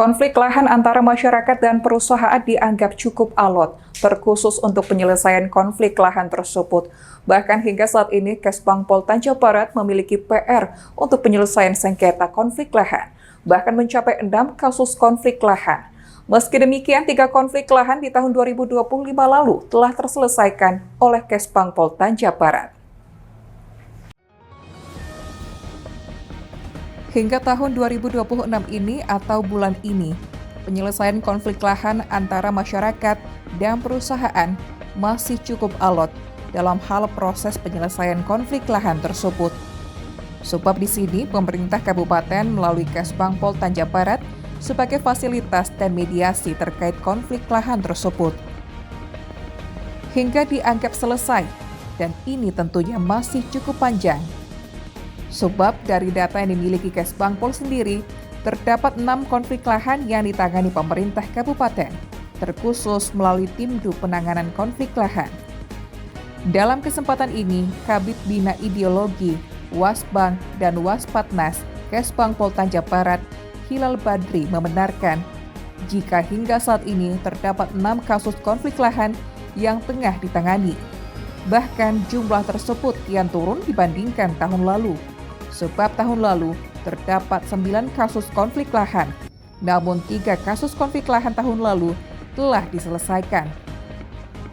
Konflik lahan antara masyarakat dan perusahaan dianggap cukup alot, terkhusus untuk penyelesaian konflik lahan tersebut. Bahkan hingga saat ini, Kesbangpol Tanja Barat memiliki PR untuk penyelesaian sengketa konflik lahan, bahkan mencapai 6 kasus konflik lahan. Meski demikian, 3 konflik lahan di tahun 2025 lalu telah terselesaikan oleh Kesbangpol Tanja Barat. Hingga tahun 2026 ini atau bulan ini, penyelesaian konflik lahan antara masyarakat dan perusahaan masih cukup alot dalam hal proses penyelesaian konflik lahan tersebut. Sebab di sini pemerintah kabupaten melalui Kesbangpol Tanja Barat sebagai fasilitas dan mediasi terkait konflik lahan tersebut. Hingga dianggap selesai, dan ini tentunya masih cukup panjang. Sebab dari data yang dimiliki Kesbangpol sendiri, terdapat 6 konflik lahan yang ditangani pemerintah kabupaten, terkhusus melalui tim penanganan konflik lahan. Dalam kesempatan ini, Kabid Bina Ideologi, Wasbang, dan Waspatnas Kesbangpol Tanja Barat, Hilal Badri membenarkan jika hingga saat ini terdapat 6 kasus konflik lahan yang tengah ditangani. Bahkan jumlah tersebut kian turun dibandingkan tahun lalu. Sebab tahun lalu terdapat 9 kasus konflik lahan, namun 3 kasus konflik lahan tahun lalu telah diselesaikan.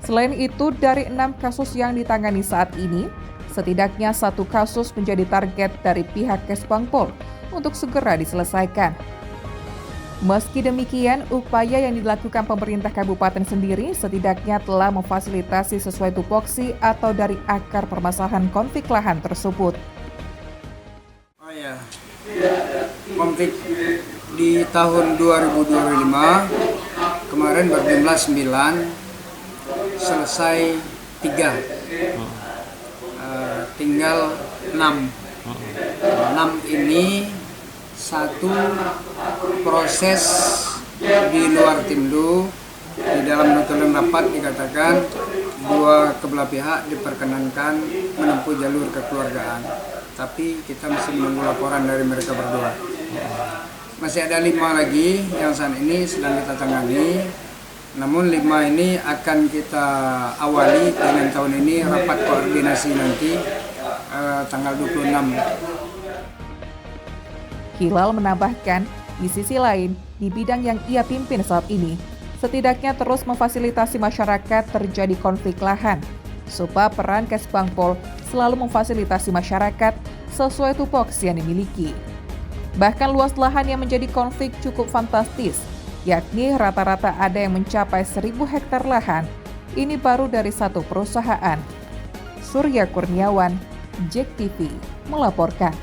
Selain itu, dari 6 kasus yang ditangani saat ini, setidaknya 1 kasus menjadi target dari pihak Kesbangpol untuk segera diselesaikan. Meski demikian, upaya yang dilakukan pemerintah kabupaten sendiri setidaknya telah memfasilitasi sesuai tupoksi atau dari akar permasalahan konflik lahan tersebut. Konflik di tahun 2025 kemarin berjumlah 9, selesai 3, tinggal 6. 6 ini satu proses di luar Timdu. Di dalam notulen rapat dikatakan 2 kebelah pihak diperkenankan menempuh jalur kekeluargaan. Tapi kita masih menunggu laporan dari mereka berdua. Masih ada 5 lagi yang saat ini sedang kita tangani. Namun 5 ini akan kita awali dengan tahun ini rapat koordinasi nanti tanggal 26. Hilal menambahkan, di sisi lain, di bidang yang ia pimpin saat ini, setidaknya terus memfasilitasi masyarakat terjadi konflik lahan. Sebab peran Kesbangpol selalu memfasilitasi masyarakat sesuai tupoksi yang dimiliki. Bahkan luas lahan yang menjadi konflik cukup fantastis, yakni rata-rata ada yang mencapai 1.000 hektar lahan. Ini baru dari 1 perusahaan. Surya Kurniawan, JEK TV, melaporkan.